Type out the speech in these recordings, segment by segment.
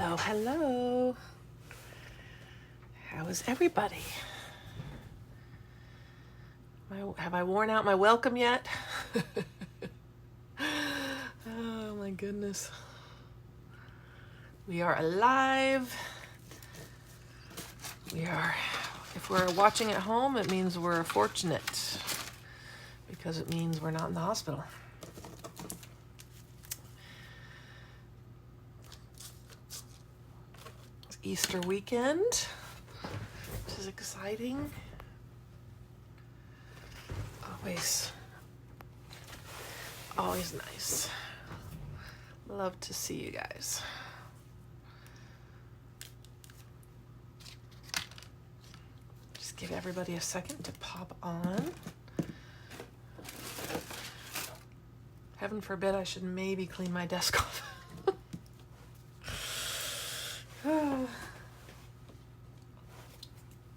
Hello, hello. How is everybody? Have I worn out my welcome yet? Oh my goodness. We are alive. If we're watching at home, it means we're fortunate because it means we're not in the hospital. It's Easter weekend, which is exciting. Always nice. Love to see you guys. Just give everybody a second to pop on. Heaven forbid I should maybe clean my desk off.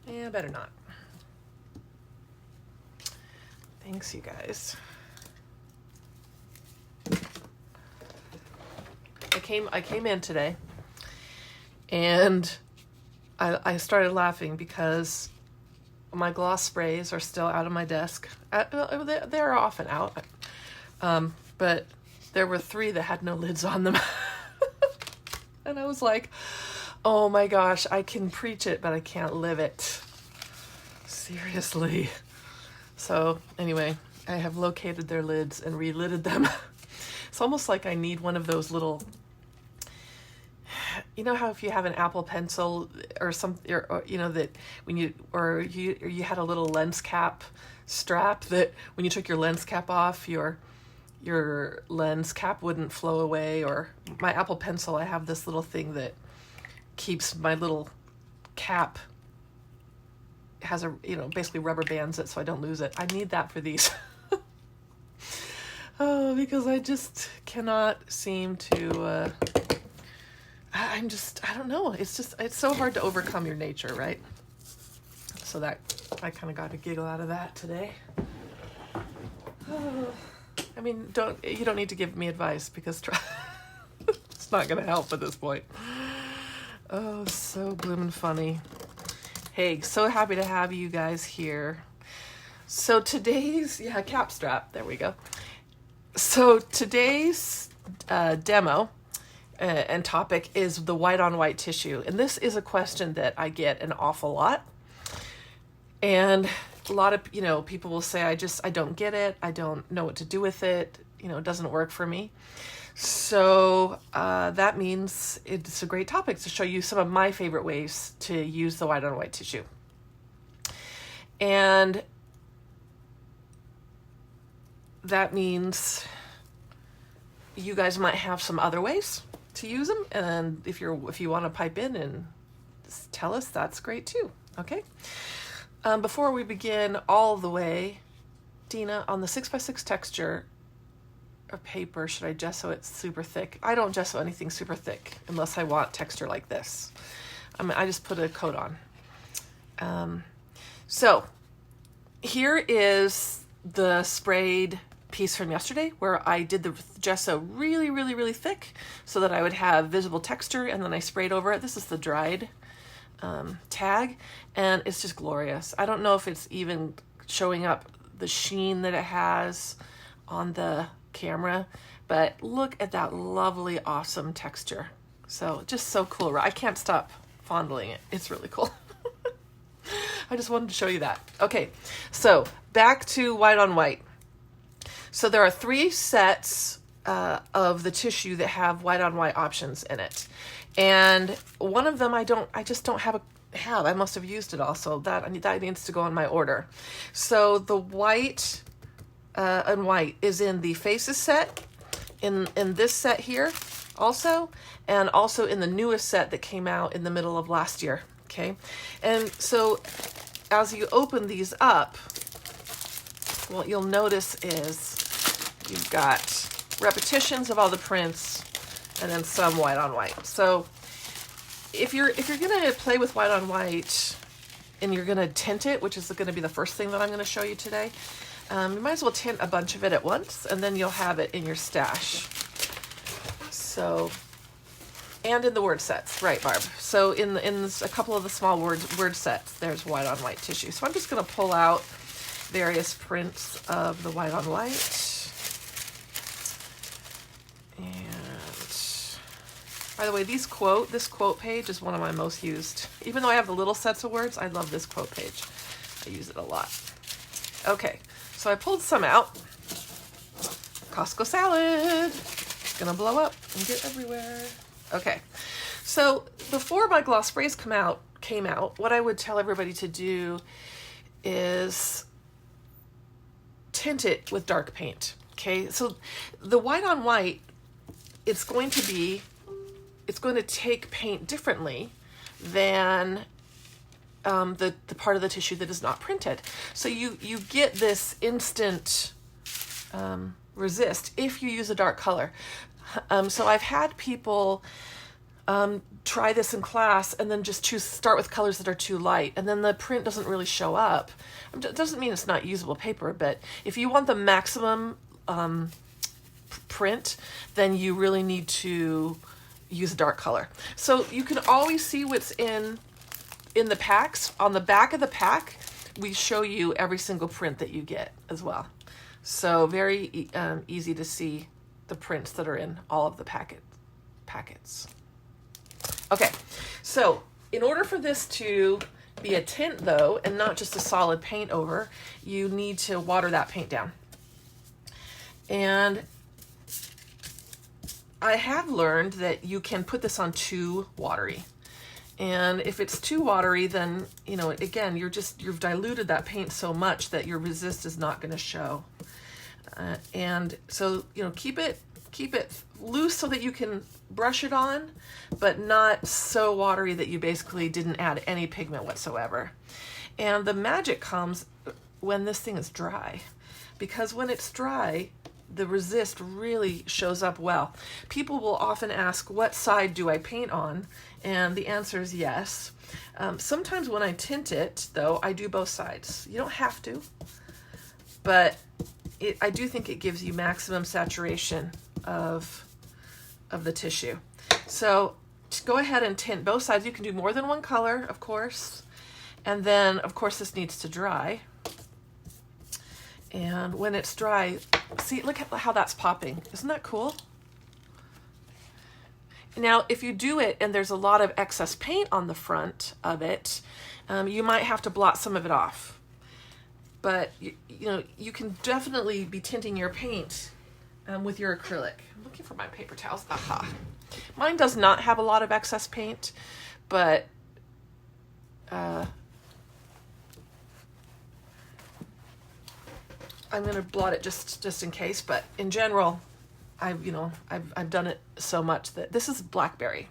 Yeah, better not. Thanks, you guys. I came in today and I started laughing because my gloss sprays are still out of my desk. They're often out, but there were 3 that had no lids on them. And I was like, oh my gosh, I can preach it, but I can't live it. Seriously. So anyway, I have located their lids and relidded them. It's almost like I need one of those little, you know how if you have an Apple Pencil or something, or you know that when you had a little lens cap strap that when you took your lens cap off, your lens cap wouldn't flow away. Or my Apple Pencil, I have this little thing that keeps my little cap, has a, basically rubber bands it so I don't lose it. I need that for these. Oh, because I just cannot seem to, I don't know. It's so hard to overcome your nature, right? So that, I kind of got a giggle out of that today. Oh, I mean, you don't need to give me advice because it's not going to help at this point. Oh, so bloomin' funny. Hey, so happy to have you guys here. So today's, cap strap, there we go. So today's demo and topic is the white on white tissue. And this is a question that I get an awful lot. And a lot of, people will say, I don't get it. I don't know what to do with it. It doesn't work for me. So that means it's a great topic to show you some of my favorite ways to use the white on white tissue. And that means you guys might have some other ways to use them. And if you want to pipe in and tell us, that's great too. Okay. Before we begin all the way, Dina, on the 6x6 texture of paper, should I gesso it super thick? I don't gesso anything super thick unless I want texture like this. I just put a coat on. So here is the sprayed piece from yesterday where I did the gesso really, really, really thick so that I would have visible texture, and then I sprayed over it. This is the dried tag, and it's just glorious. I don't know if it's even showing up the sheen that it has on the camera, but look at that lovely, awesome texture. So just so cool. I can't stop fondling it. It's really cool. I just wanted to show you that. Okay, so back to white on white. So there are 3 sets of the tissue that have white on white options in it. And one of them I just don't have. I must have used it all, so that needs to go on my order. So the white and white is in the faces set, in this set here also, and also in the newest set that came out in the middle of last year. Okay, and so as you open these up, what you'll notice is you've got repetitions of all the prints and then some white on white. So if you're gonna play with white on white and you're gonna tint it, which is gonna be the first thing that I'm gonna show you today, you might as well tint a bunch of it at once, and then you'll have it in your stash. So And in the word sets, right, Barb? So in a couple of the small word sets, there's white on white tissue. So I'm just going to pull out various prints of the white on white. And by the way, this quote page is one of my most used. Even though I have the little sets of words, I love this quote page. I use it a lot. Okay, so I pulled some out. Costco salad. It's gonna blow up and get everywhere. Okay, so before my gloss sprays came out, what I would tell everybody to do is tint it with dark paint. Okay, so the white on white, it's going to take paint differently than the part of the tissue that is not printed. So you get this instant resist if you use a dark color. So I've had people try this in class and then just start with colors that are too light, and then the print doesn't really show up. It doesn't mean it's not usable paper, but if you want the maximum print, then you really need to use a dark color. So you can always see what's in the packs. On the back of the pack, we show you every single print that you get as well. So very easy to see the prints that are in all of the packets. Okay, so in order for this to be a tint though, and not just a solid paint over, you need to water that paint down. And I have learned that you can put this on too watery. And if it's too watery, then, you know, again, you've diluted that paint so much that your resist is not going to show. And so, you know, keep it loose so that you can brush it on, but not so watery that you basically didn't add any pigment whatsoever. And the magic comes when this thing is dry, because when it's dry, the resist really shows up well. People will often ask, what side do I paint on? And the answer is yes. Sometimes when I tint it, though, I do both sides. You don't have to, but I do think it gives you maximum saturation of the tissue. So to go ahead and tint both sides. You can do more than one color, of course. And then, of course, this needs to dry. And when it's dry, see, look at how that's popping. Isn't that cool? Now, if you do it and there's a lot of excess paint on the front of it, you might have to blot some of it off. But, you know, you can definitely be tinting your paint with your acrylic. I'm looking for my paper towels. Aha. Mine does not have a lot of excess paint, but I'm going to blot it just in case, but in general, I've done it so much that this is blackberry.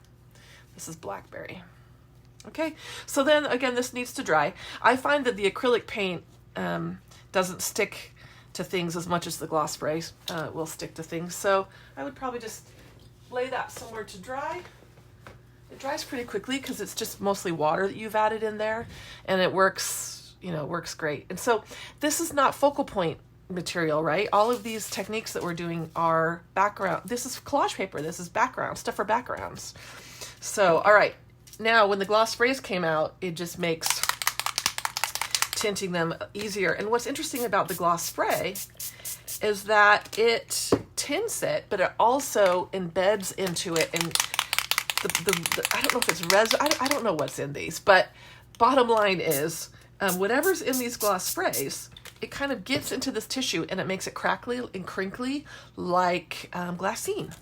Okay, so then again, this needs to dry. I find that the acrylic paint doesn't stick to things as much as the gloss sprays will stick to things. So I would probably just lay that somewhere to dry. It dries pretty quickly because it's just mostly water that you've added in there, and it works, works great. And so this is not focal point material, right? All of these techniques that we're doing are background. This is collage paper. This is background, stuff for backgrounds. So, all right. Now, when the gloss sprays came out, it just makes tinting them easier. And what's interesting about the gloss spray is that it tints it, but it also embeds into it. And the I don't know if it's resin. I don't know what's in these, but bottom line is whatever's in these gloss sprays, it kind of gets into this tissue and it makes it crackly and crinkly like glassine.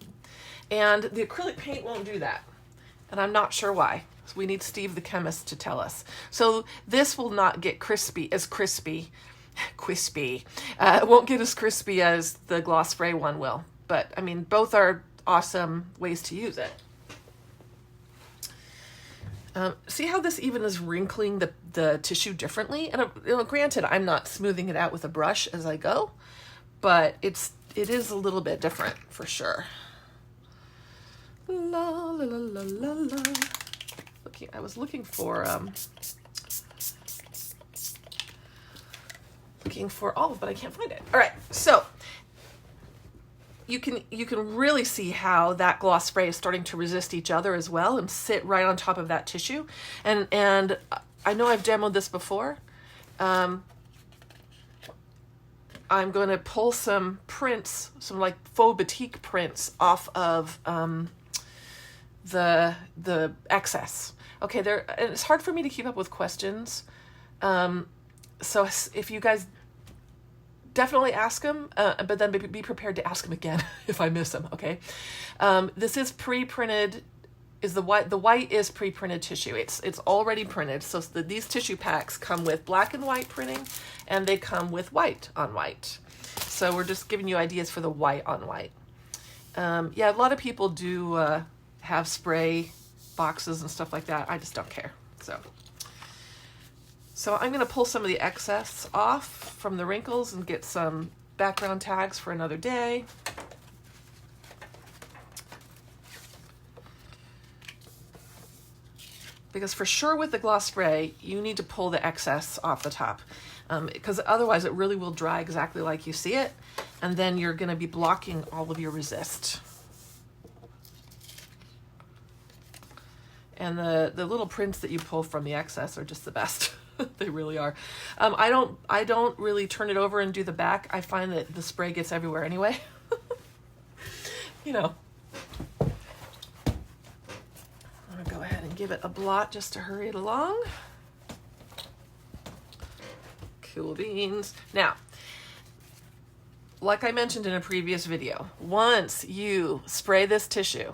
And the acrylic paint won't do that. And I'm not sure why. So we need Steve the chemist to tell us. So this will not get crispy. It won't get as crispy as the gloss spray one will. But I mean, both are awesome ways to use it. See how this even is wrinkling the tissue differently? And granted, I'm not smoothing it out with a brush as I go, but it is a little bit different for sure. La la la la la la. I was looking for olive, but I can't find it. All right, so you can really see how that gloss spray is starting to resist each other as well and sit right on top of that tissue. And I know I've demoed this before. I'm going to pull some prints, some like faux batik prints off of the excess. Okay, and it's hard for me to keep up with questions. So if you guys definitely ask them, but then be prepared to ask them again if I miss them. Okay, this is pre-printed. The white is pre-printed tissue. It's already printed. So these tissue packs come with black and white printing, and they come with white on white. So we're just giving you ideas for the white on white. Yeah, a lot of people do have spray boxes and stuff like that. I just don't care. So I'm going to pull some of the excess off from the wrinkles and get some background tags for another day. Because for sure with the gloss spray, you need to pull the excess off the top. Because otherwise it really will dry exactly like you see it. And then you're going to be blocking all of your resist. And the little prints that you pull from the excess are just the best. They really are. I don't really turn it over and do the back. I find that the spray gets everywhere anyway. You know. I'm gonna go ahead and give it a blot just to hurry it along. Cool beans. Now, like I mentioned in a previous video, once you spray this tissue,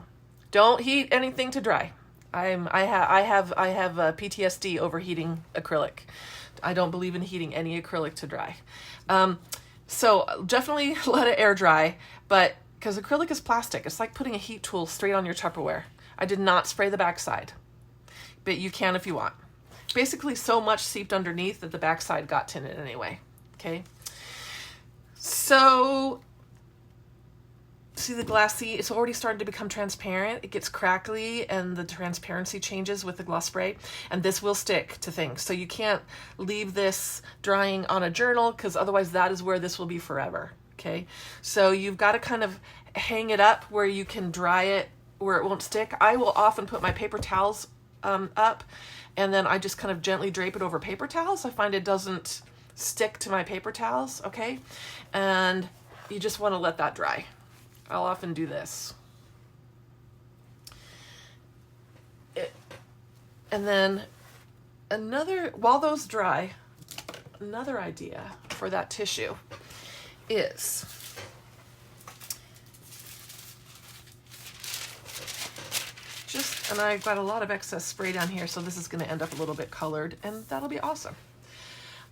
don't heat anything to dry. I have PTSD over heating acrylic. I don't believe in heating any acrylic to dry. So definitely let it air dry, but because acrylic is plastic, it's like putting a heat tool straight on your Tupperware. I did not spray the backside, but you can if you want. Basically so much seeped underneath that the backside got tinted anyway. Okay. So see the glassy, it's already started to become transparent. It gets crackly and the transparency changes with the gloss spray, and this will stick to things. So you can't leave this drying on a journal because otherwise that is where this will be forever. Okay. So you've got to kind of hang it up where you can dry it where it won't stick. I will often put my paper towels up, and then I just kind of gently drape it over paper towels. I find it doesn't stick to my paper towels. Okay. And you just want to let that dry. I'll often do this. And then while those dry, another idea for that tissue is and I've got a lot of excess spray down here, so this is going to end up a little bit colored, and that'll be awesome.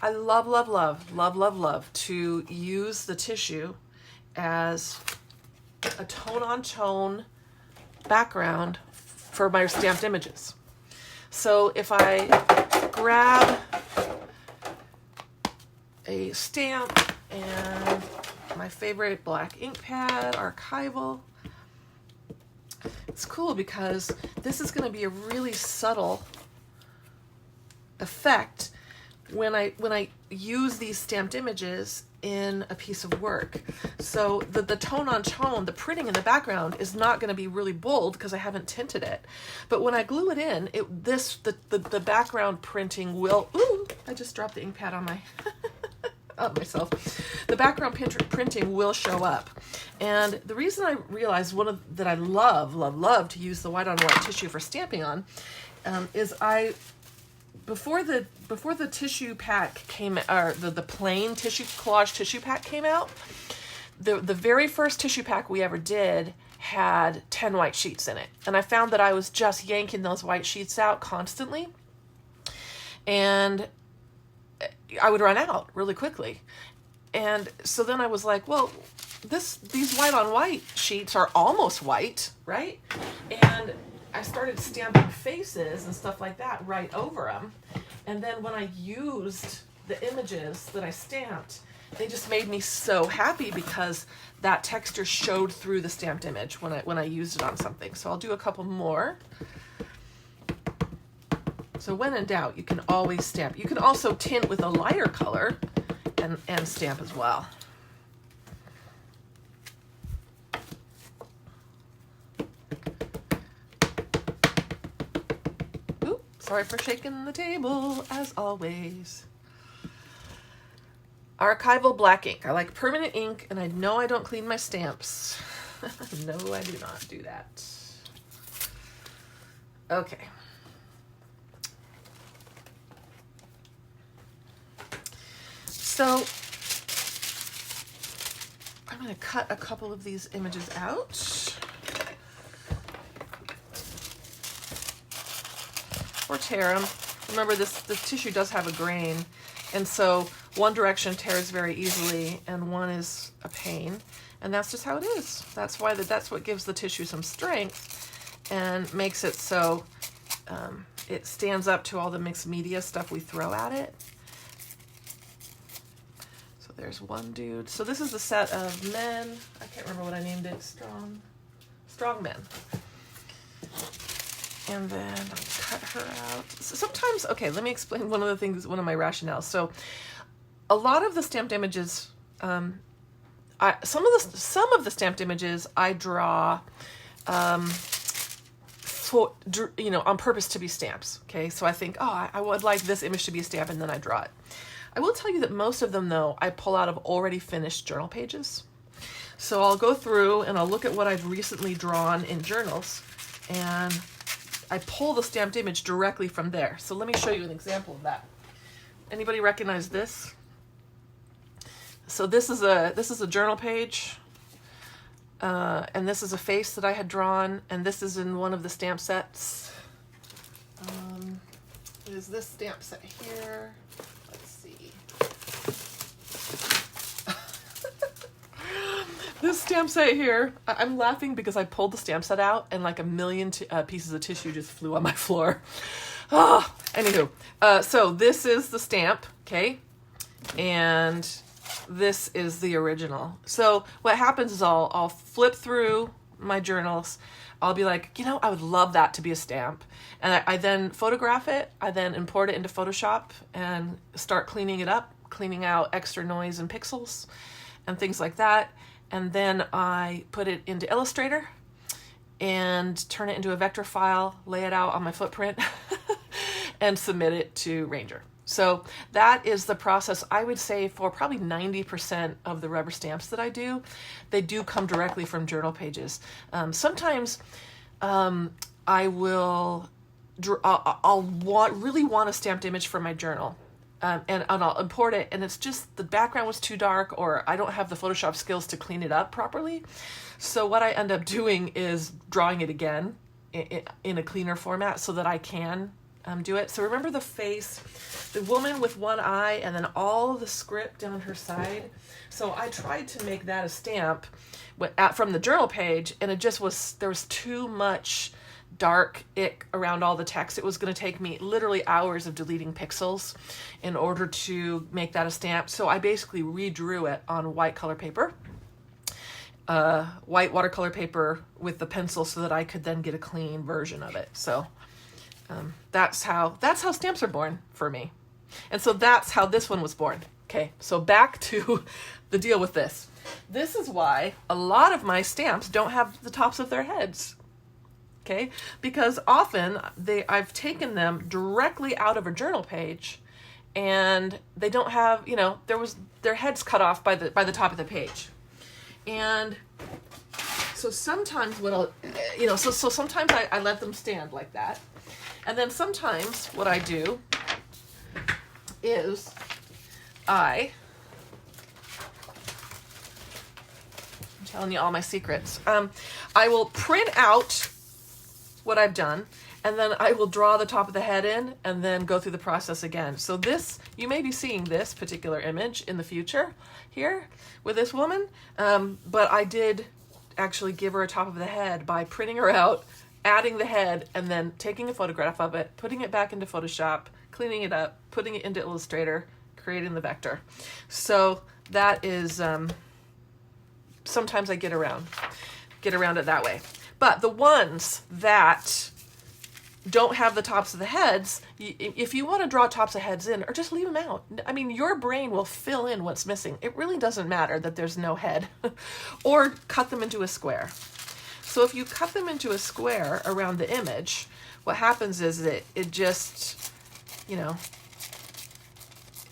I love, love, love, love, love, love to use the tissue as a tone-on-tone background for my stamped images. So if I grab a stamp and my favorite black ink pad, archival, it's cool because this is going to be a really subtle effect when I use these stamped images in a piece of work. So the tone on tone, the printing in the background is not going to be really bold because I haven't tinted it. But when I glue it in, the background printing will, ooh, I just dropped the ink pad on myself. The background printing will show up. And the reason I realized that I love to use the white on white tissue for stamping on is before the tissue pack came, or the plain tissue collage tissue pack came out, the very first tissue pack we ever did had 10 white sheets in it. And I found that I was just yanking those white sheets out constantly. And I would run out really quickly. And so then I was like, well, these white on white sheets are almost white, right? And I started stamping faces and stuff like that right over them. And then when I used the images that I stamped, they just made me so happy because that texture showed through the stamped image when I used it on something. So I'll do a couple more. So when in doubt, you can always stamp. You can also tint with a lighter color and stamp as well. Sorry for shaking the table, as always. Archival black ink. I like permanent ink, and I know I don't clean my stamps. No, I do not do that. Okay. So I'm going to cut a couple of these images out. Or tear them. Remember, this tissue does have a grain, and so one direction tears very easily and one is a pain, and that's just how it is. That's why that's what gives the tissue some strength and makes it so it stands up to all the mixed media stuff we throw at it. So there's one dude. So this is the set of men. I can't remember what I named it. Strong men. And then cut her out. So sometimes, okay, let me explain one of the things, one of my rationales. So a lot of the stamped images, some of the stamped images I draw for, you know, on purpose to be stamps. Okay, so I think, oh, I would like this image to be a stamp, and then I draw it. I will tell you that most of them, though, I pull out of already finished journal pages. So I'll go through and I'll look at what I've recently drawn in journals, and I pull the stamped image directly from there. So let me show you an example of that. Anybody recognize this? So this is a journal page, and this is a face that I had drawn, and this is in one of the stamp sets. Is this stamp set here? Let's see. This stamp set here, I'm laughing because I pulled the stamp set out and like a million pieces of tissue just flew on my floor. Anywho, so this is the stamp, okay? And this is the original. So what happens is I'll flip through my journals. I'll be like, you know, I would love that to be a stamp. And I then photograph it. I then import it into Photoshop and start cleaning it up, cleaning out extra noise and pixels and things like that. And then I put it into Illustrator and turn it into a vector file, lay it out on my footprint, and submit it to Ranger. So that is the process, I would say, for probably 90% of the rubber stamps that I do. They do come directly from journal pages. Sometimes I will, I'll really want a stamped image for my journal. And I'll import it, and it's just the background was too dark, or I don't have the Photoshop skills to clean it up properly. So what I end up doing is drawing it again in a cleaner format so that I can do it. So remember the face, the woman with one eye, and then all the script down her side. So I tried to make that a stamp from the journal page, and it just was, there was too much dark ick around all the text. It was going to take me literally hours of deleting pixels in order to make that a stamp. So I basically redrew it on white color paper, white watercolor paper with the pencil, so that I could then get a clean version of it. So that's how stamps are born for me. And so that's how this one was born. Okay, so back to the deal with this. This is why a lot of my stamps don't have the tops of their heads. Okay, because often I've taken them directly out of a journal page, and they don't have, you know, their heads cut off by the top of the page. And so sometimes what I'll, you know, so sometimes I let them stand like that. And then sometimes what I do is I'm telling you all my secrets. I will print out what I've done, and then I will draw the top of the head in and then go through the process again. So this, you may be seeing this particular image in the future here with this woman, but I did actually give her a top of the head by printing her out, adding the head, and then taking a photograph of it, putting it back into Photoshop, cleaning it up, putting it into Illustrator, creating the vector. So that is, sometimes I get around it that way. But the ones that don't have the tops of the heads, if you want to draw tops of heads in, or just leave them out. I mean, your brain will fill in what's missing. It really doesn't matter that there's no head. Or cut them into a square. So if you cut them into a square around the image, what happens is that it just, you know,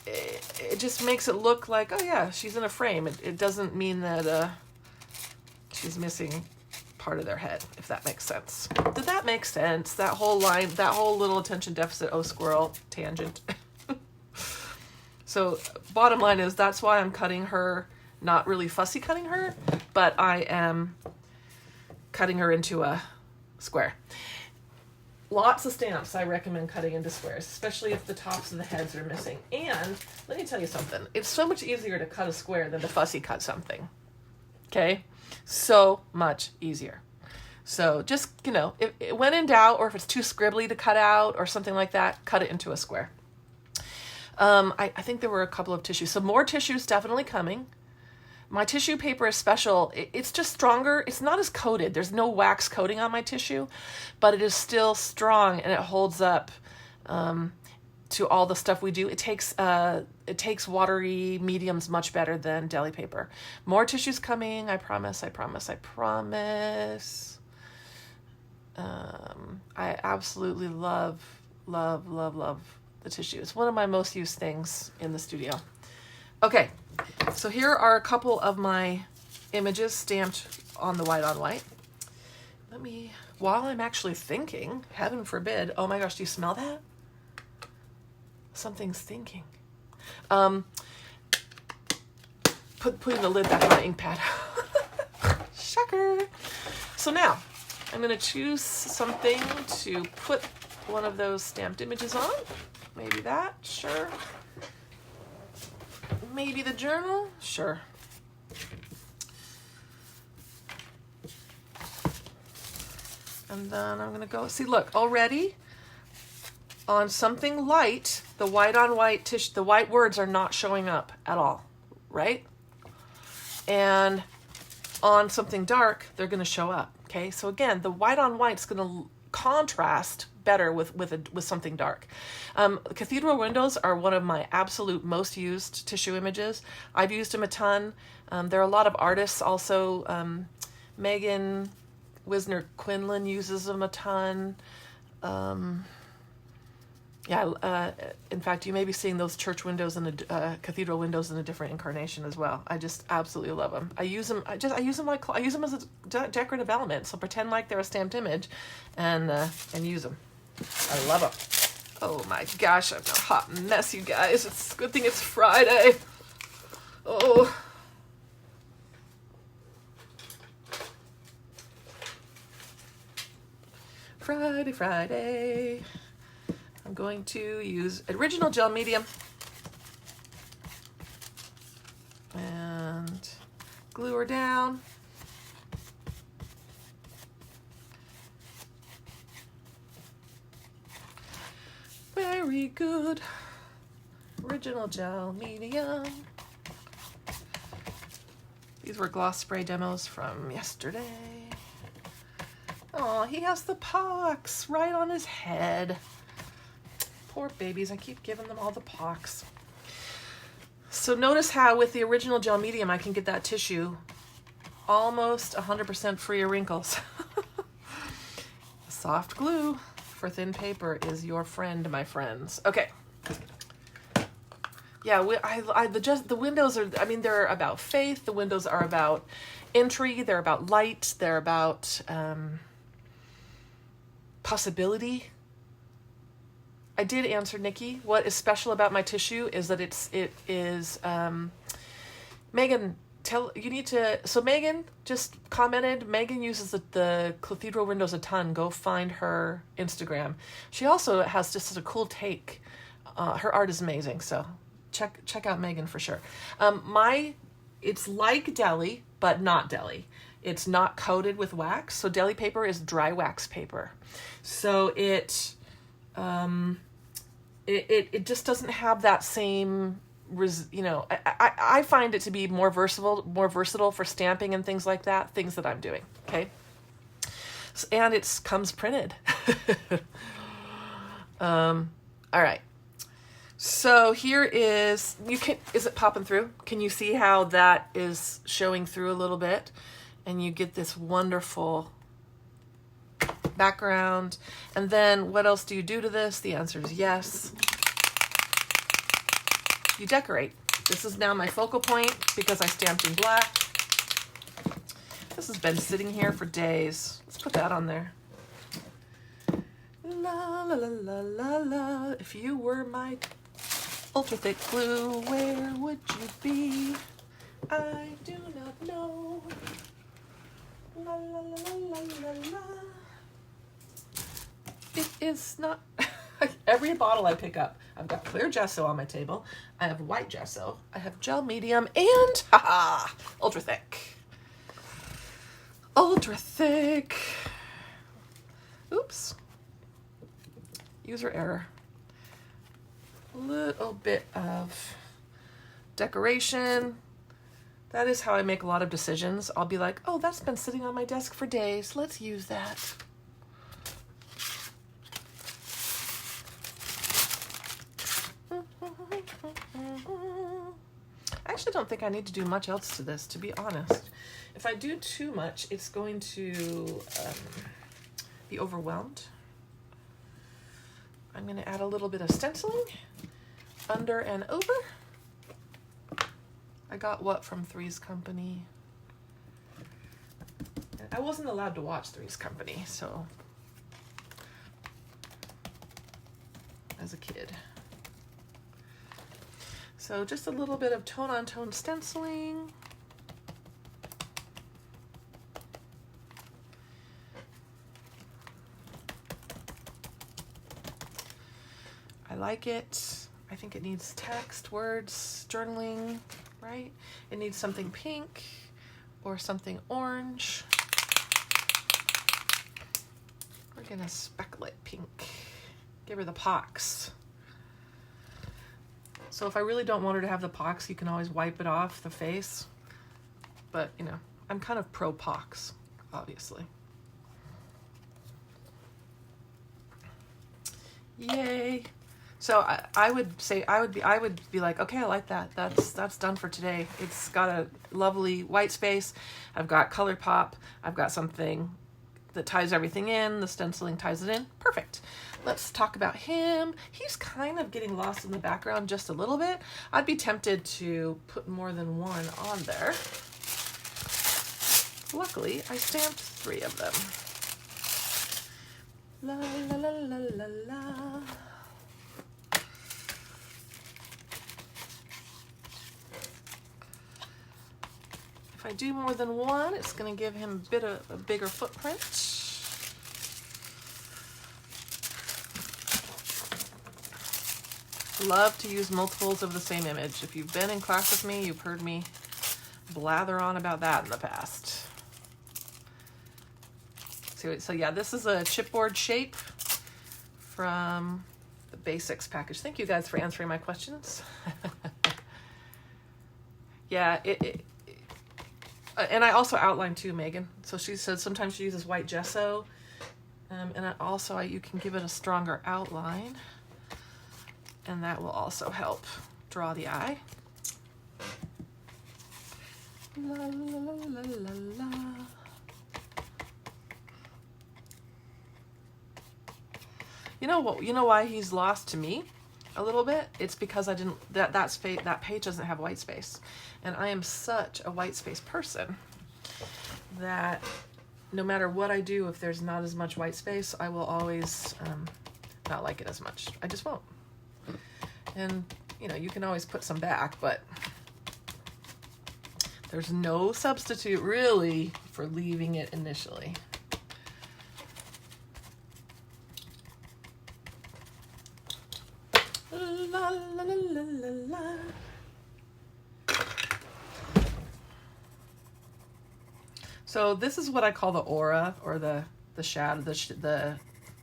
it just makes it look like, oh yeah, she's in a frame. It doesn't mean that she's missing part of their head, if that makes sense. Did that make sense? That whole line, that whole little attention deficit, oh squirrel tangent. So bottom line is that's why I'm cutting her, not really fussy cutting her, but I am cutting her into a square. Lots of stamps I recommend cutting into squares, especially if the tops of the heads are missing. And let me tell you something. It's so much easier to cut a square than to fussy cut something. Okay? So much easier. So just, you know, if when in doubt, or if it's too scribbly to cut out or something like that, cut it into a square. I think there were a couple of tissues. So more tissues definitely coming. My tissue paper is special. It's just stronger. It's not as coated. There's no wax coating on my tissue, but it is still strong and it holds up to all the stuff we do. It takes watery mediums much better than deli paper. More tissues coming. I promise. I promise. I promise. I absolutely love the tissue. It's one of my most used things in the studio. Okay. So here are a couple of my images stamped on the white on white. Let me, while I'm actually thinking, heaven forbid, oh my gosh, do you smell that? Something's thinking. Putting the lid back on the ink pad. Shocker. So now, I'm going to choose something to put one of those stamped images on. Maybe that, sure. Maybe the journal? Sure. And then I'm going to go, see, look, already on something light, the white on white tissue, the white words are not showing up at all, right? And on something dark, they're going to show up, okay? So again, the white on white is going to contrast better with something dark. Cathedral windows are one of my absolute most used tissue images. I've used them a ton. There are a lot of artists also. Megan Wisner Quinlan uses them a ton. In fact, you may be seeing those church windows and cathedral windows in a different incarnation as well. I just absolutely love them. I use them as a decorative element. So pretend like they're a stamped image, and use them. I love them. Oh my gosh, I'm a hot mess, you guys. It's a good thing it's Friday. Oh. Friday. I'm going to use original gel medium and glue her down. Very good. Original gel medium. These were gloss spray demos from yesterday. Oh, he has the pox right on his head. Poor babies, I keep giving them all the pox. So notice how with the original gel medium, I can get that tissue almost 100% free of wrinkles. Soft glue for thin paper is your friend, my friends. Okay. Yeah, the windows are, I mean, they're about faith. The windows are about entry. They're about light. They're about possibility. I did answer Nikki. What is special about my tissue is that it is Megan, so Megan just commented. Megan uses the cathedral windows a ton. Go find her Instagram. She also has just a cool take. Her art is amazing, so check out Megan for sure. It's like deli, but not deli. It's not coated with wax. So deli paper is dry wax paper. So it just doesn't have that same, I find it to be more versatile for stamping and things like that, things that I'm doing, okay? And it comes printed. All right. So here is it popping through? Can you see how that is showing through a little bit? And you get this wonderful background. And then what else do you do to this? The answer is yes. You decorate. This is now my focal point because I stamped in black. This has been sitting here for days. Let's put that on there. La la la la la la. If you were my ultra thick glue, where would you be? I do not know. La la la la la la. It is not. Every bottle I pick up, I've got clear gesso on my table. I have white gesso. I have gel medium and haha, ultra thick. Ultra thick. Oops. User error. A little bit of decoration. That is how I make a lot of decisions. I'll be like, oh, that's been sitting on my desk for days. Let's use that. I actually don't think I need to do much else to this, to be honest. If I do too much, it's going to be overwhelmed. I'm going to add a little bit of stenciling under and over. I got what from Three's Company? I wasn't allowed to watch Three's Company, so as a kid. So just a little bit of tone-on-tone stenciling. I like it. I think it needs text, words, journaling, right? It needs something pink or something orange. We're gonna speckle it pink. Give her the pox. So if I really don't want her to have the pox, you can always wipe it off the face. But, you know, I'm kind of pro pox, obviously. Yay. So I would say, I would be like, okay, I like that. That's done for today. It's got a lovely white space. I've got color pop. I've got something that ties everything in. The stenciling ties it in. Perfect. Let's talk about him. He's kind of getting lost in the background just a little bit. I'd be tempted to put more than one on there. Luckily, I stamped 3 of them. La la la la la la. If I do more than one, it's going to give him a bit of a bigger footprint. Love to use multiples of the same image. If you've been in class with me, you've heard me blather on about that in the past. So yeah, this is a chipboard shape from the Basics package. Thank you guys for answering my questions. Yeah, and I also outlined too, Megan. So she said sometimes she uses white gesso, and you can give it a stronger outline, and that will also help draw the eye. La la la la la la. You know what? You know why he's lost to me a little bit? It's because I didn't that page doesn't have white space, and I am such a white space person that no matter what I do, if there's not as much white space, I will always not like it as much. I just won't. And you know, you can always put some back, but there's no substitute really for leaving it initially. La, la, la, la, la, la. So this is what I call the aura, or the shadow,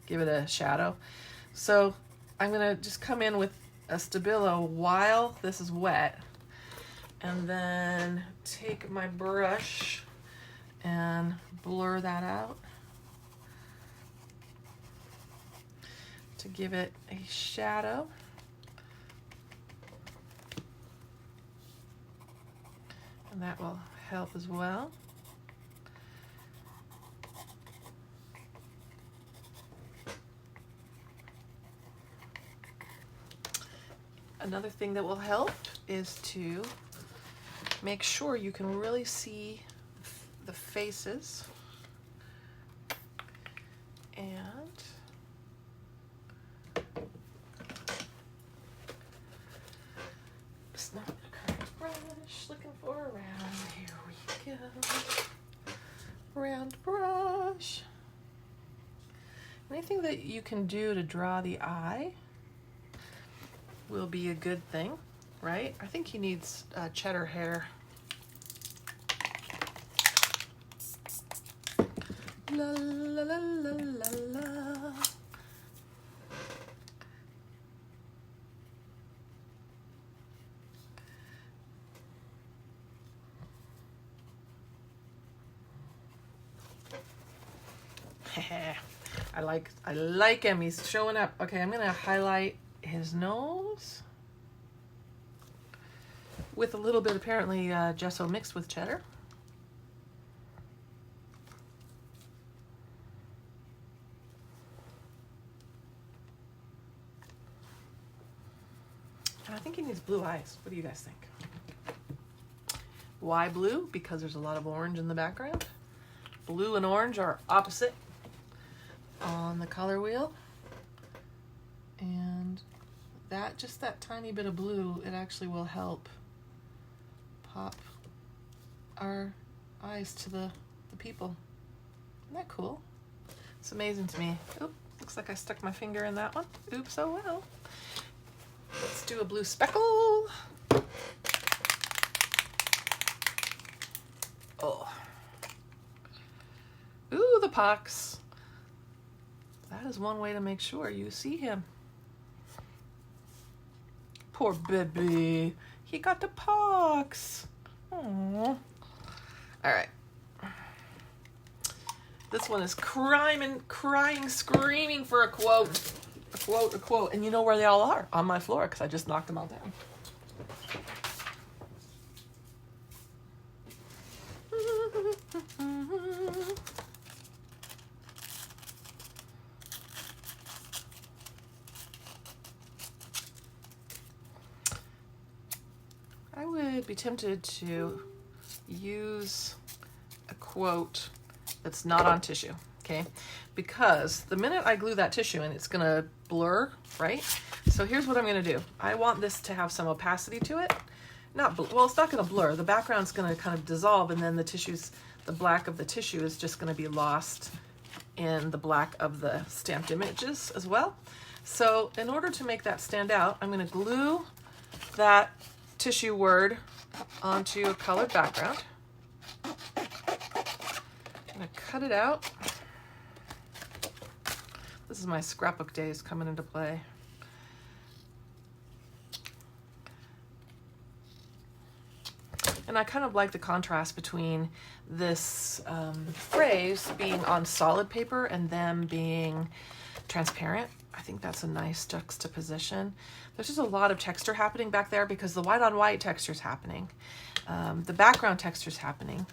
give it a shadow. So I'm gonna just come in with a Stabilo while this is wet, and then take my brush and blur that out to give it a shadow. And that will help as well. Another thing that will help is to make sure you can really see the faces. And it's not the correct brush, looking for a round. Here we go. Round brush. Anything that you can do to draw the eye will be a good thing, right? I think he needs cheddar hair. La la la la la la. I like him. He's showing up. Okay, I'm gonna highlight his nose with a little bit apparently gesso mixed with cheddar. And I think he needs blue eyes. What do you guys think? Why blue? Because there's a lot of orange in the background. Blue and orange are opposite on the color wheel. And that, just that tiny bit of blue, it actually will help pop our eyes to the people. Isn't that cool? It's amazing to me. Oop, looks like I stuck my finger in that one. Oops, oh well. Let's do a blue speckle. Oh. Ooh, the pox. That is one way to make sure you see him. Poor baby. He got the pox. Aww. All right. This one is crying, screaming for a quote. A quote. And you know where they all are? On my floor, because I just knocked them all down. I would be tempted to use a quote that's not on tissue, okay? Because the minute I glue that tissue in, it's gonna blur, right? So here's what I'm gonna do. I want this to have some opacity to it. Well, it's not gonna blur. The background's gonna kind of dissolve, and then the black of the tissue is just gonna be lost in the black of the stamped images as well. So in order to make that stand out, I'm gonna glue that tissue word onto a colored background. I'm gonna cut it out. This is my scrapbook days coming into play. And I kind of like the contrast between this phrase being on solid paper and them being transparent. I think that's a nice juxtaposition. There's just a lot of texture happening back there because the white on white texture is happening. The background texture is happening.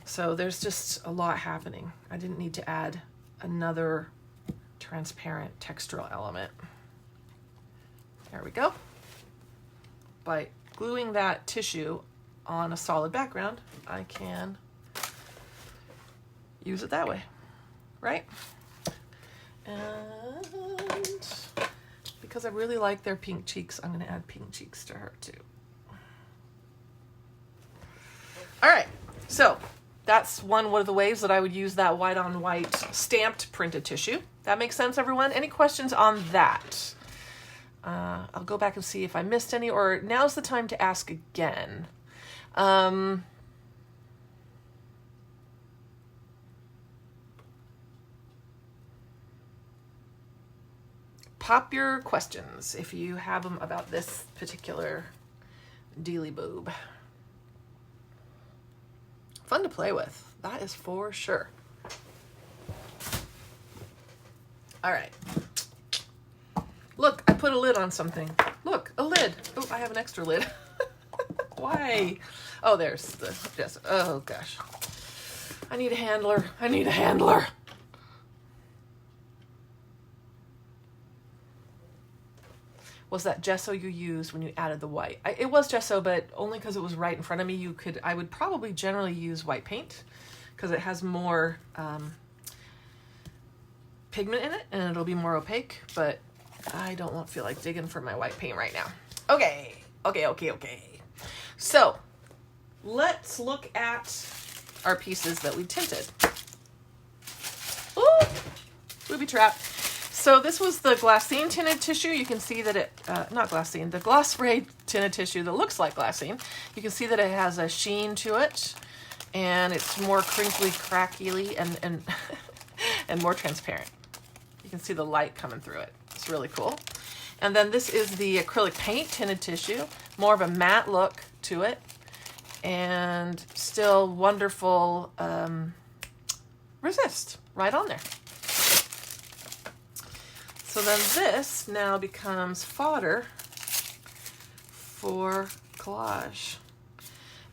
So there's just a lot happening. I didn't need to add another transparent textural element. There we go. By gluing that tissue on a solid background, I can use it that way, right? And because I really like their pink cheeks, I'm gonna add pink cheeks to her too. All right, so that's one of the ways that I would use that white on white stamped printed tissue. That makes sense, everyone? Any questions on that? I'll go back and see if I missed any, or now's the time to ask again. Pop your questions if you have them about this particular dealy boob. Fun to play with, that is for sure. All right. Look, I put a lid on something. Look, a lid. Oh, I have an extra lid. Why? Oh, there's the, yes. Oh gosh. I need a handler. I need a handler. was that gesso you used when you added the white. It was gesso, but only because it was right in front of me. I would probably generally use white paint because it has more pigment in it and it'll be more opaque, but I don't feel like digging for my white paint right now. Okay. So let's look at our pieces that we tinted. Ooh, booby trap. So this was the glassine tinted tissue. You can see that it, not glassine, the gloss spray tinted tissue that looks like glassine. You can see that it has a sheen to it and it's more crinkly, crackly, and and more transparent. You can see the light coming through it. It's really cool. And then this is the acrylic paint tinted tissue, more of a matte look to it, and still wonderful resist right on there. So then this now becomes fodder for collage.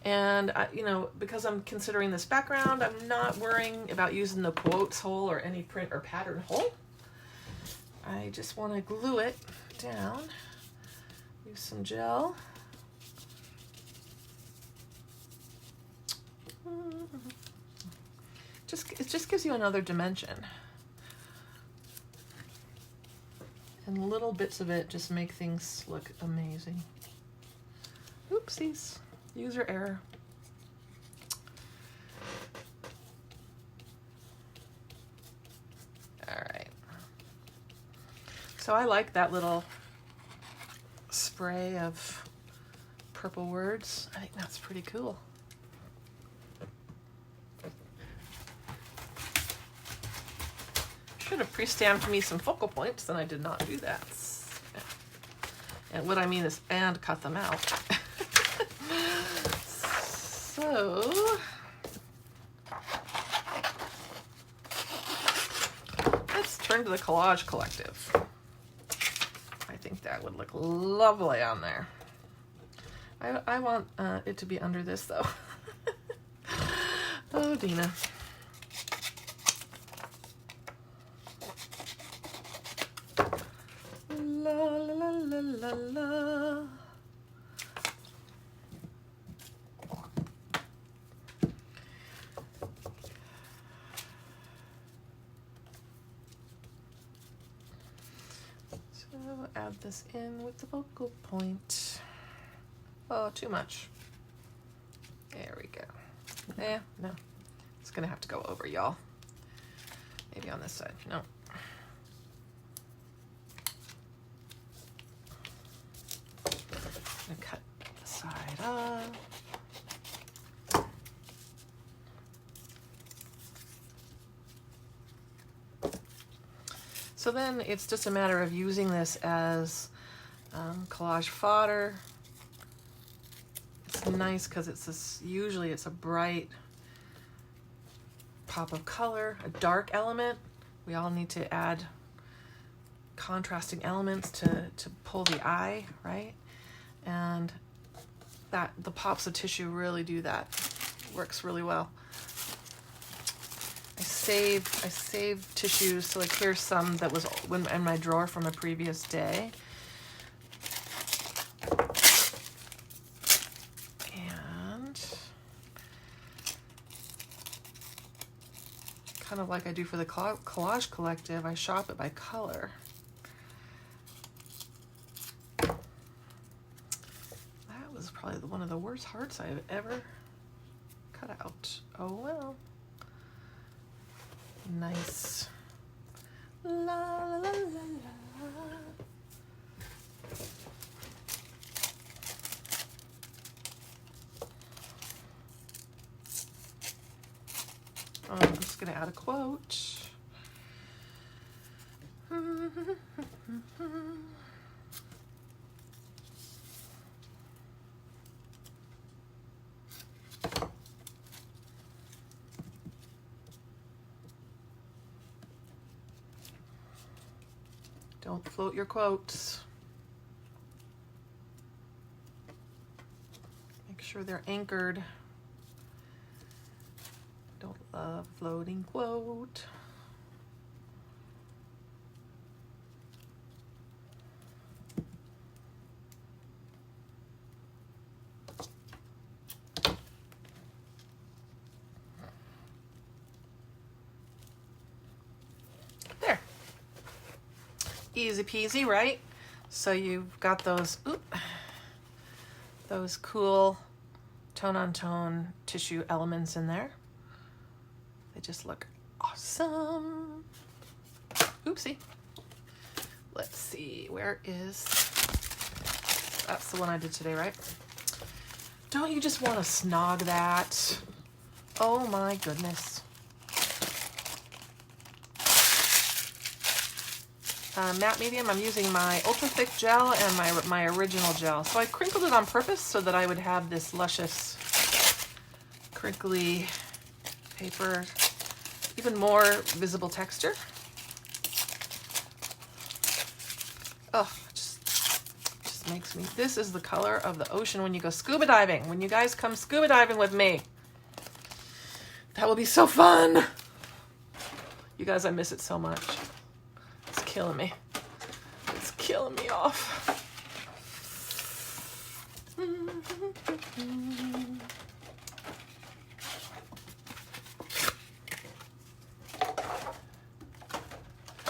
And you know, because I'm considering this background, I'm not worrying about using the quotes hole or any print or pattern hole. I just want to glue it down. Use some gel. It just gives you another dimension. And little bits of it just make things look amazing. Oopsies. User error. All right. So I like that little spray of purple words. I think that's pretty cool. Should have pre-stamped me some focal points, then I did not do that. And what I mean is, and cut them out. So, let's turn to the Collage Collective. I think that would look lovely on there. I want it to be under this though. Oh, Dina. La la la la la la. So add this in with the focal point. Oh, too much. There we go. No. It's gonna have to go over, y'all. Maybe on this side. No. Cut the side off. So then it's just a matter of using this as collage fodder. It's nice because usually it's a bright pop of color, a dark element. We all need to add contrasting elements to pull the eye, right? And that the pops of tissue really do that. Works really well. I save tissues, so like here's some that was in my drawer from a previous day. And kind of like I do for the Collage Collective, I shop it by color. Probably one of the worst hearts I've ever cut out. Oh well. Nice. La la la la la. I'm just gonna add a quote. Don't float your quotes. Make sure they're anchored. Don't love floating quote. Easy peasy, right? So you've got those, those cool tone-on-tone tissue elements in there. They just look awesome. Oopsie. Let's see, where is, that's the one I did today, right? Don't you just want to snog that? Oh my goodness. Matte medium, I'm using my ultra thick gel and my original gel. So I crinkled it on purpose so that I would have this luscious, crinkly paper, even more visible texture. Oh, just makes me, this is the color of the ocean when you go scuba diving. When you guys come scuba diving with me, that will be so fun. You guys, I miss it so much. It's killing me. It's killing me off.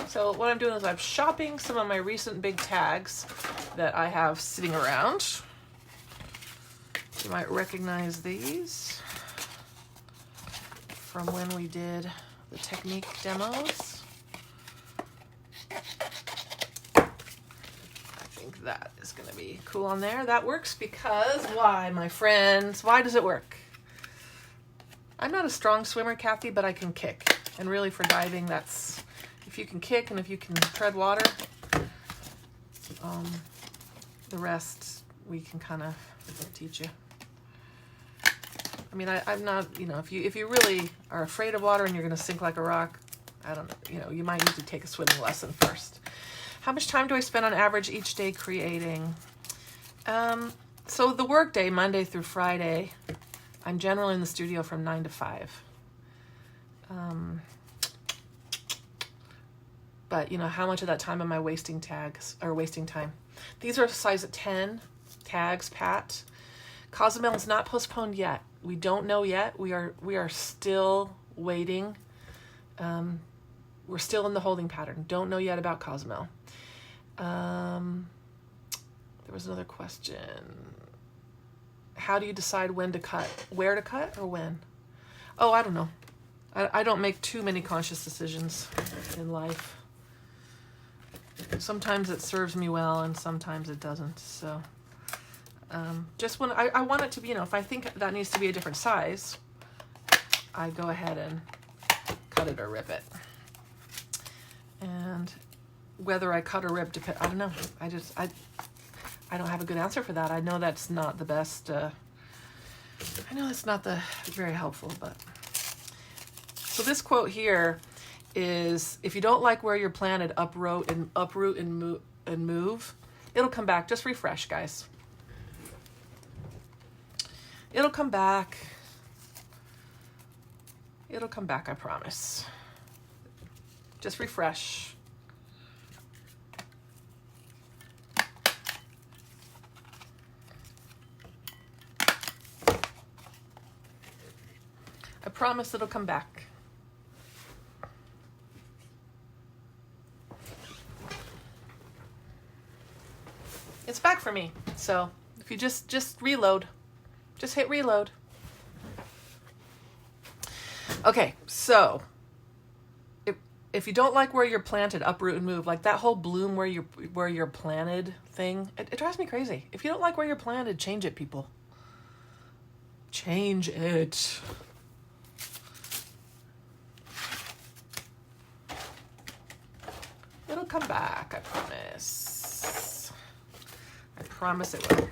So what I'm doing is I'm shopping some of my recent big tags that I have sitting around. You might recognize these from when we did the technique demos. I think that is going to be cool on there. That works because why, my friends? Why does it work? I'm not a strong swimmer, Kathy, but I can kick. And really for diving, that's, if you can kick and if you can tread water, the rest we can kind of teach you. I mean, I'm not, you know, if you really are afraid of water and you're going to sink like a rock, I don't know, you know, you might need to take a swimming lesson first. How much time do I spend on average each day creating? So the work day, Monday through Friday, I'm generally in the studio from 9 to 5. But, you know, how much of that time am I wasting time? These are size 10 tags, Pat. Cozumel is not postponed yet. We don't know yet. We are still waiting. We're still in the holding pattern. Don't know yet about Cozumel. There was another question. How do you decide when to cut? Where to cut or when? Oh, I don't know. I don't make too many conscious decisions in life. Sometimes it serves me well and sometimes it doesn't. So just when I want it to be, you know, if I think that needs to be a different size, I go ahead and cut it or rip it. And whether I cut or rip, I don't know. I don't have a good answer for that. I know that's not the best. I know it's not very helpful, but. So this quote here is, if you don't like where you're planted, uproot and move. It'll come back. Just refresh, guys. It'll come back. It'll come back, I promise. Just refresh. I promise it'll come back. It's back for me. So if you just reload, just hit reload. Okay, so if you don't like where you're planted, uproot and move, like that whole bloom where you're planted thing, it drives me crazy. If you don't like where you're planted, change it, people. Change it. It'll come back, I promise. I promise it will.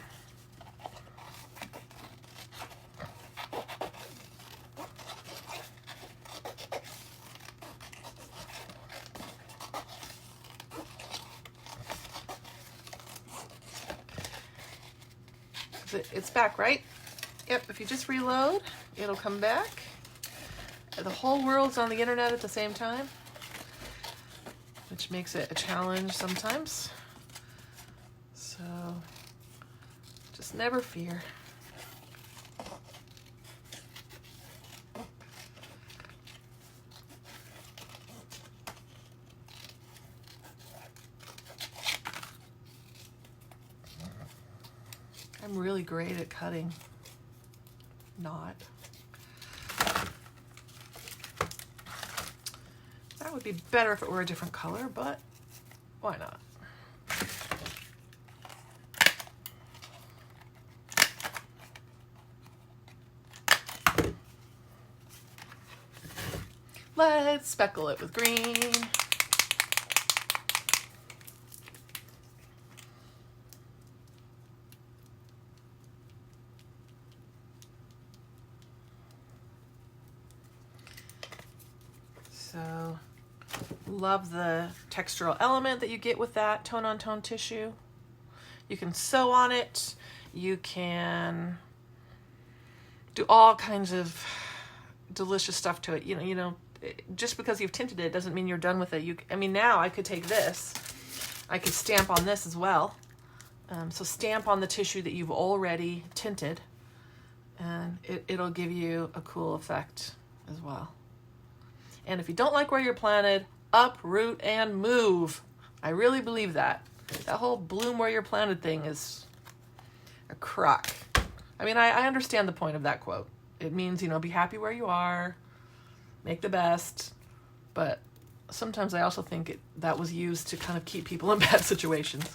It's back, right? Yep, if you just reload, it'll come back. The whole world's on the internet at the same time, which makes it a challenge sometimes. So just never fear. I'm really great at cutting. Not. That would be better if it were a different color, but why not? Let's speckle it with green. So, love the textural element that you get with that tone-on-tone tissue. You can sew on it. You can do all kinds of delicious stuff to it. You know, just because you've tinted it doesn't mean you're done with it. I mean, now I could take this. I could stamp on this as well. So stamp on the tissue that you've already tinted, and it'll give you a cool effect as well. And if you don't like where you're planted, uproot and move. I really believe that. That whole bloom where you're planted thing is a crock. I mean, I understand the point of that quote. It means, you know, be happy where you are, make the best. But sometimes I also think that was used to kind of keep people in bad situations.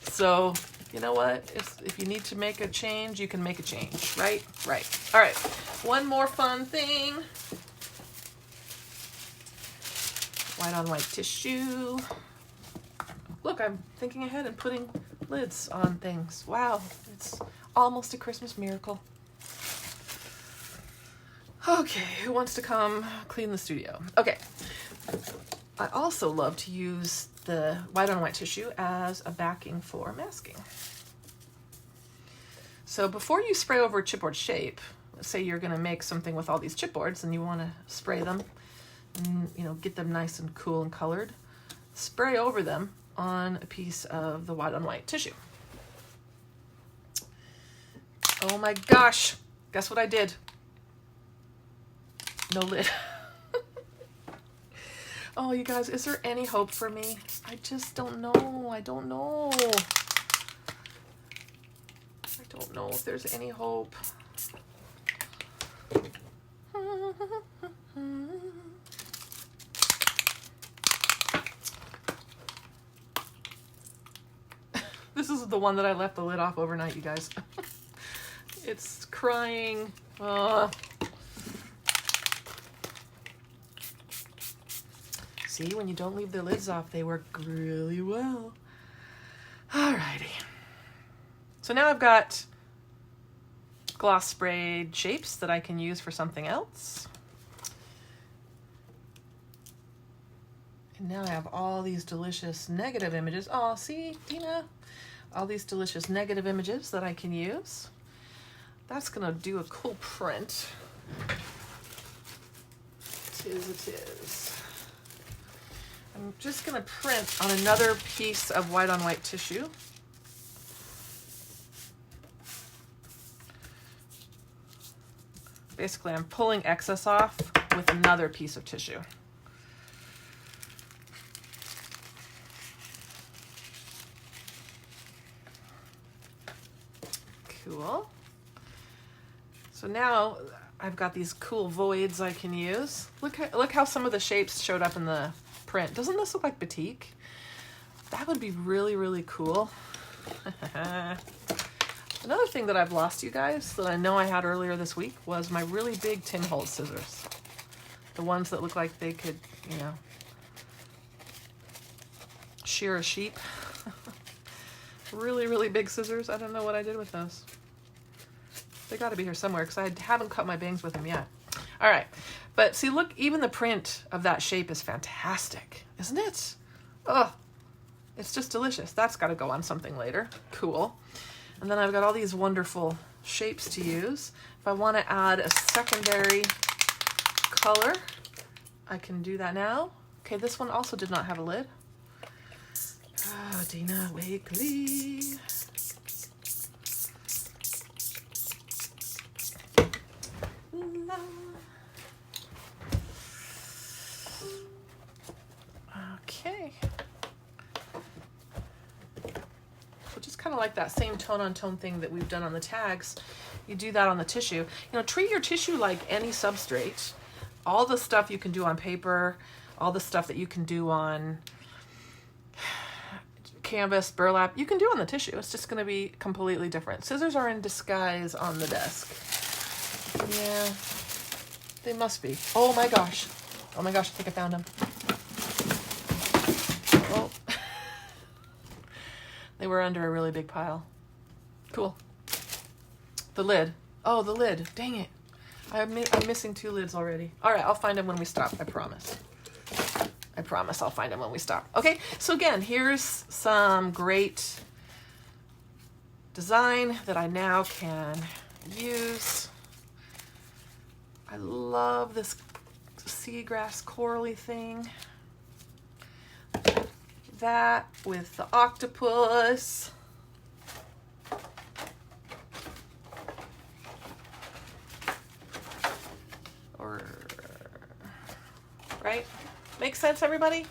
So, you know what? If you need to make a change, you can make a change, right? Right. All right. One more fun thing. White on white tissue. Look, I'm thinking ahead and putting lids on things. Wow, it's almost a Christmas miracle. Okay, who wants to come clean the studio? Okay, I also love to use the white on white tissue as a backing for masking. So before you spray over a chipboard shape, let's say you're gonna make something with all these chipboards and you wanna spray them, and, you know, get them nice and cool and colored, spray over them on a piece of the white on white tissue. Oh my gosh, guess what I did? No lid. Oh, you guys, is there any hope for me? I just don't know. I don't know. I don't know if there's any hope. This is the one that I left the lid off overnight, you guys. It's crying. See, when you don't leave the lids off, they work really well. Alrighty. So now I've got gloss sprayed shapes that I can use for something else. And now I have all these delicious negative images. Oh, see, Dina? All these delicious negative images that I can use. That's gonna do a cool print. It is. I'm just gonna print on another piece of white on white tissue. Basically, I'm pulling excess off with another piece of tissue. Cool. So now I've got these cool voids I can use. Look how some of the shapes showed up in the print. Doesn't this look like batik? That would be really, really cool. Another thing that I've lost, you guys, that I know I had earlier this week was my really big tin hole scissors. The ones that look like they could, you know, shear a sheep. Really, really big scissors. I don't know what I did with those. They got to be here somewhere because I haven't cut my bangs with them yet. All right, but see, look, even the print of that shape is fantastic, isn't it? Oh, it's just delicious. That's got to go on something later. Cool. And then I've got all these wonderful shapes to use. If I want to add a secondary color, I can do that now. Okay, this one also did not have a lid. Oh, Dina Wakely. Okay. kind of like that same tone on tone thing that we've done on the tags. You do that on the tissue. Treat your tissue like any substrate. All the stuff you can do on paper, all the stuff that you can do on canvas, burlap, you can do on the tissue. It's just going to be completely different. Scissors are in disguise on the desk. Yeah, they must be. Oh my gosh. Oh my gosh, I think I found them. Oh. They were under a really big pile. Cool. The lid. Oh, the lid. Dang it. I'm missing 2 lids already. All right, I'll find them when we stop. I promise. I promise I'll find them when we stop. Okay, so again, here's some great design that I now can use. I love this seagrass corally thing. That with the octopus. Right? Makes sense, everybody?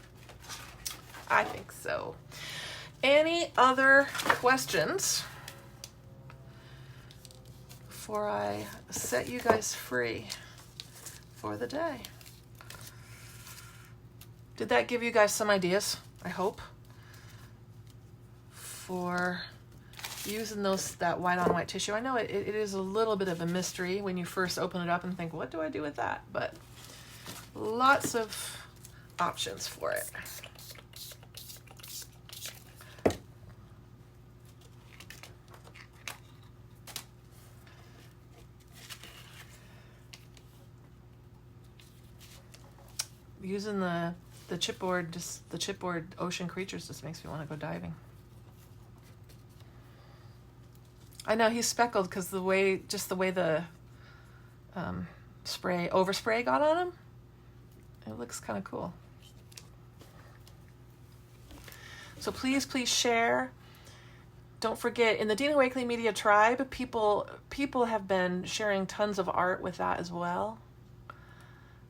I think so. Any other questions before I set you guys free for the day? Did that give you guys some ideas, I hope, for using that white on white tissue? I know it is a little bit of a mystery when you first open it up and think, what do I do with that? But lots of options for it. Using the chipboard, just the chipboard ocean creatures just makes me want to go diving. I know he's speckled because the way the overspray got on him. It looks kind of cool. So please share. Don't forget, in the Dina Wakely Media Tribe, people have been sharing tons of art with that as well.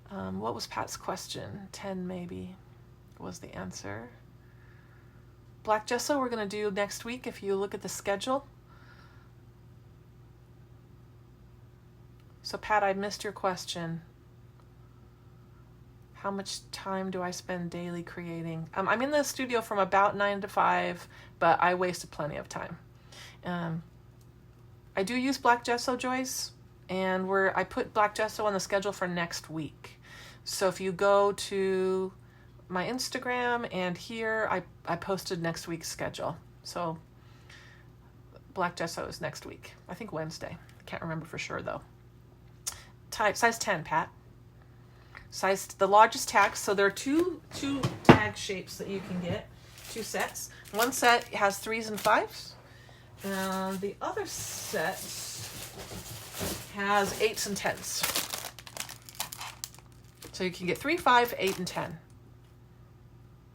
What was Pat's question? 10 maybe was the answer. Black gesso we're going to do next week if you look at the schedule. So Pat, I missed your question. How much time do I spend daily creating? I'm in the studio from about 9 to 5, but I wasted plenty of time. I do use black gesso, Joyce, and I put black gesso on the schedule for next week. So if you go to my Instagram and here, I posted next week's schedule. So black gesso is next week. I think Wednesday. I can't remember for sure though. Size 10, Pat. Size the largest tags. So there are two tag shapes that you can get, 2 sets. One set has 3s and 5s, and the other set has 8s and 10s. So you can get 3, 5, 8, and 10.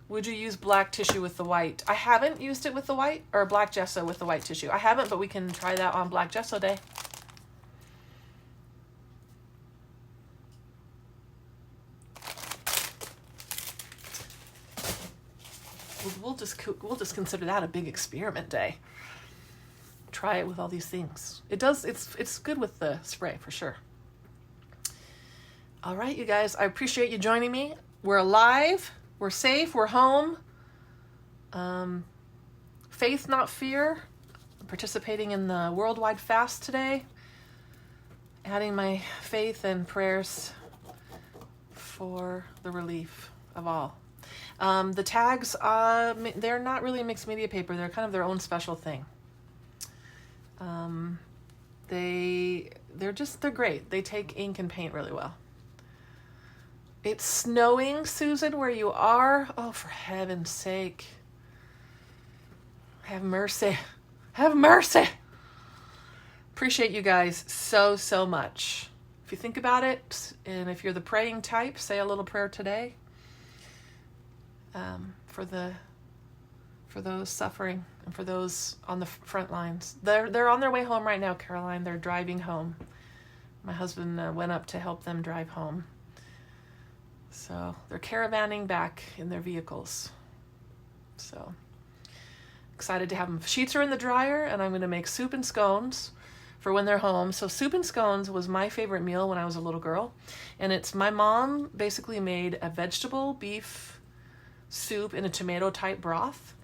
Would you use black tissue with the white? I haven't used it with the white, or black gesso with the white tissue. I haven't, but we can try that on Black Gesso Day. We'll just consider that a big experiment day. Try it with all these things. It's good with the spray for sure. All right, you guys, I appreciate you joining me. We're alive, we're safe, we're home. Faith, not fear. I'm participating in the worldwide fast today. Adding my faith and prayers for the relief of all. The tags, they're not really mixed media paper. They're kind of their own special thing. They're great. They take ink and paint really well. It's snowing, Susan, where you are. Oh, for heaven's sake. Have mercy. Have mercy. Appreciate you guys so much. If you think about it, and if you're the praying type, say a little prayer today. For those suffering and for those on the front lines. They're on their way home right now, Caroline. They're driving home. My husband went up to help them drive home. So they're caravanning back in their vehicles. So excited to have them. Sheets are in the dryer, and I'm going to make soup and scones for when they're home. So soup and scones was my favorite meal when I was a little girl. And it's my mom basically made a vegetable beef soup in a tomato type broth.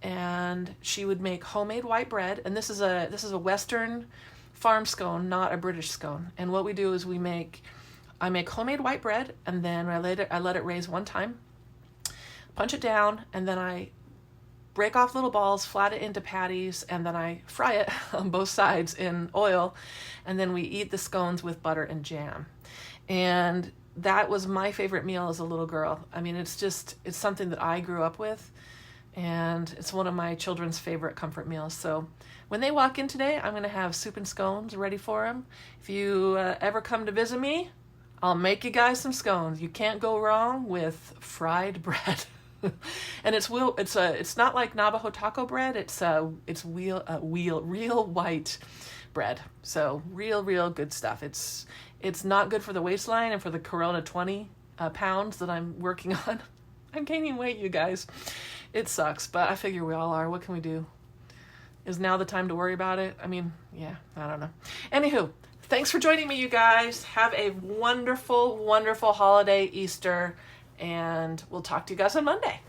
And she would make homemade white bread. And this is a Western farm scone, not a British scone. And what we do is I make homemade white bread, and then I let it raise one time, punch it down, and then I break off little balls, flat it into patties, and then I fry it on both sides in oil, and then we eat the scones with butter and jam. And that was my favorite meal as a little girl. I mean, it's something that I grew up with, and it's one of my children's favorite comfort meals. So when they walk in today, I'm going to have soup and scones ready for them. If you ever come to visit me, I'll make you guys some scones. You can't go wrong with fried bread. And it's not like Navajo taco bread. It's real white bread. So real good stuff. It's not good for the waistline and for the Corona 20 pounds that I'm working on. I'm gaining weight, you guys. It sucks, but I figure we all are. What can we do? Is now the time to worry about it? I mean, yeah, I don't know. Anywho, thanks for joining me, you guys. Have a wonderful, wonderful holiday, Easter, and we'll talk to you guys on Monday.